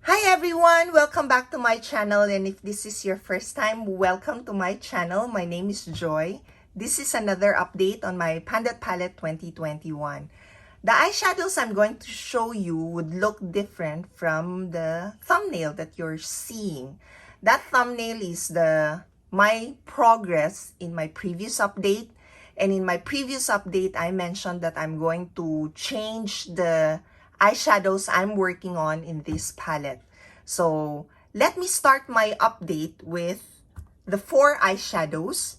Hi everyone! Welcome back to my channel, and if this is your first time, welcome to my channel. My name is Joy. This is another update on my Pandat Palette 2021. The eyeshadows I'm going to show you would look different from the thumbnail that you're seeing. That thumbnail is my progress in my previous update. And in my previous update, I mentioned that I'm going to change the eyeshadows I'm working on in this palette. So let me start my update with the 4 eyeshadows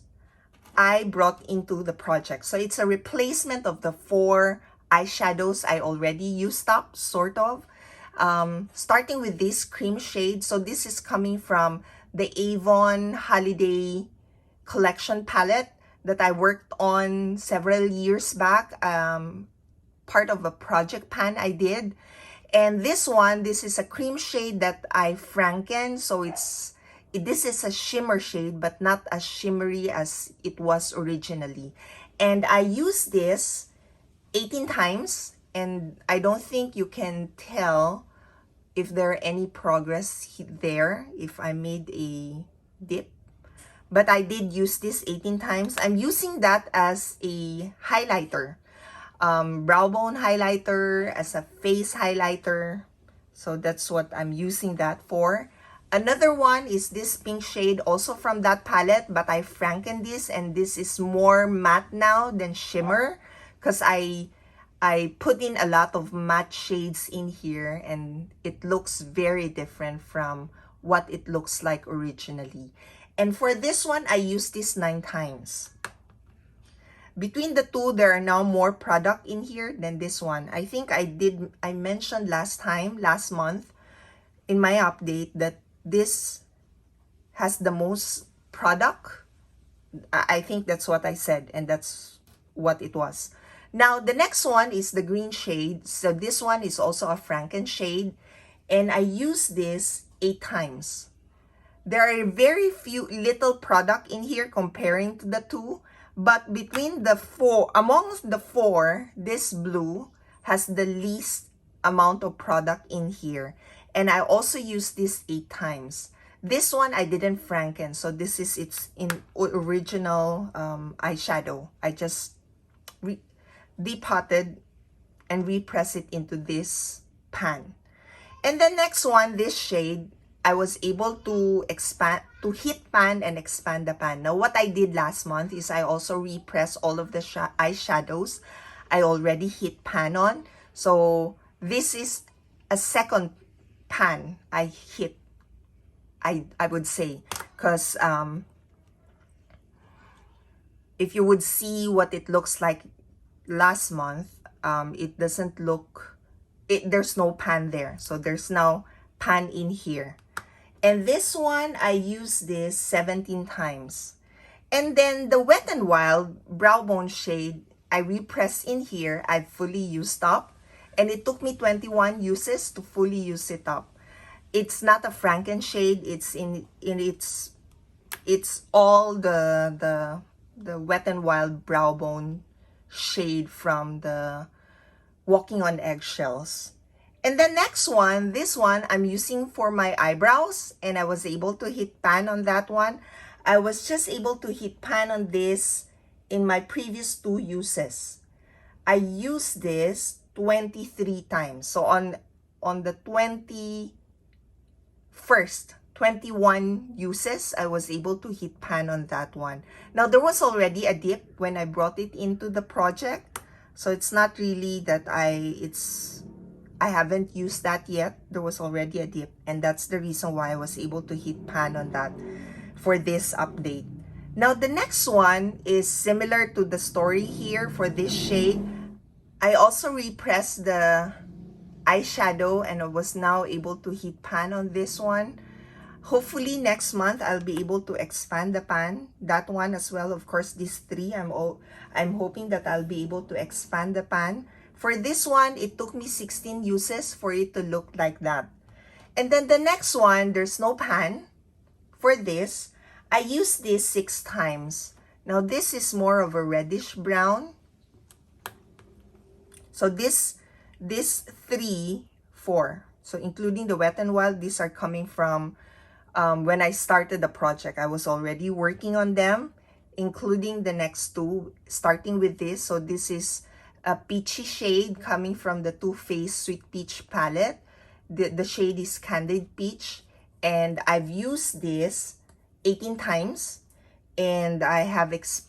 I brought into the project. So it's a replacement of the 4 eyeshadows I already used up, sort of. Starting with this cream shade. So this is coming from the Avon Holiday Collection palette that I worked on several years back, part of a project pan I did. And this is a cream shade that I franken, so this is a shimmer shade, but not as shimmery as it was originally. And I used this 18 times, and I don't think you can tell if there are any progress there, if I made a dip. But I did use this 18 times. I'm using that as a highlighter. Brow bone highlighter, as a face highlighter. So that's what I'm using that for. Another one is this pink shade, also from that palette, but I franken this, and this is more matte now than shimmer, because I put in a lot of matte shades in here, and it looks very different from what it looks like originally. And for this one, I used this 9 times. Between the two, there are now more product in here than this one. I think I mentioned last month, in my update, that this has the most product. I think that's what I said, and that's what it was. Now, the next one is the green shade. So this one is also a Franken shade, and I use this 8 times. There are very little product in here comparing to the two, but between the 4, amongst the 4, this blue has the least amount of product in here. And I also use this 8 times. This one I didn't franken, so this is its original eyeshadow. I just depotted and repress it into this pan. And the next one, this shade, I was able to hit pan and expand the pan. Now, what I did last month is I also repressed all of the eyeshadows I already hit pan on. So this is a second pan I hit, I would say, because if you would see what it looks like last month, it doesn't look, there's no pan there. So there's now pan in here. And this one, I used this 17 times. And then the Wet n Wild Brow Bone shade, I repressed in here. I fully used up. And it took me 21 uses to fully use it up. It's not a Franken shade. It's it's all the Wet n Wild Brow Bone shade from the Walking on Eggshells. And the next one, this one, I'm using for my eyebrows, and I was able to hit pan on that one. I was just able to hit pan on this in my previous 2 uses. I used this 23 times. So on the 21 uses, I was able to hit pan on that one. Now, there was already a dip when I brought it into the project. So it's not really that I haven't used that yet. There was already a dip, and that's the reason why I was able to hit pan on that for this update. Now, the next one is similar to the story here for this shade. I also repressed the eyeshadow, and I was now able to hit pan on this one. Hopefully next month I'll be able to expand the pan, that one as well. Of course, these 3, I'm hoping that I'll be able to expand the pan. For this one, it took me 16 uses for it to look like that. And then the next one, there's no pan. For this, I used this 6 times. Now, this is more of a reddish brown. So this 3, 4. So including the Wet n Wild, these are coming from when I started the project. I was already working on them, including the next two, starting with this. So this is a peachy shade coming from the Too Faced Sweet Peach palette. The shade is Candied Peach, and I've used this 18 times, and I have heat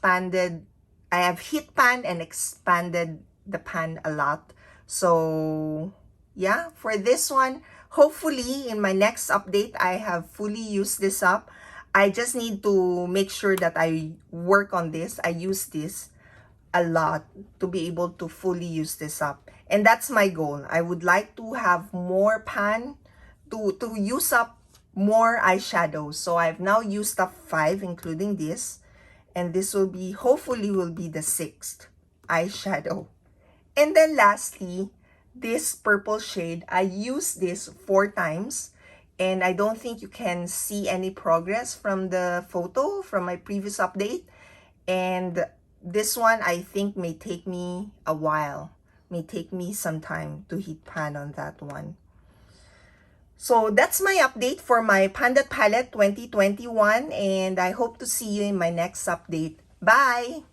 pan and expanded the pan a lot. So yeah, for this one, hopefully in my next update, I have fully used this up. I just need to make sure that I work on this. I use this a lot to be able to fully use this up. And that's my goal. I would like to have more pan to use up more eyeshadows. So I've now used up 5, including this. And this will be, hopefully will be the 6th eyeshadow. And then lastly, this purple shade, I used this 4 times. And I don't think you can see any progress from the photo from my previous update. And this one, I think, may take me a while. May take me some time to heat pan on that one. So that's my update for my Pandat Palette 2021. And I hope to see you in my next update. Bye!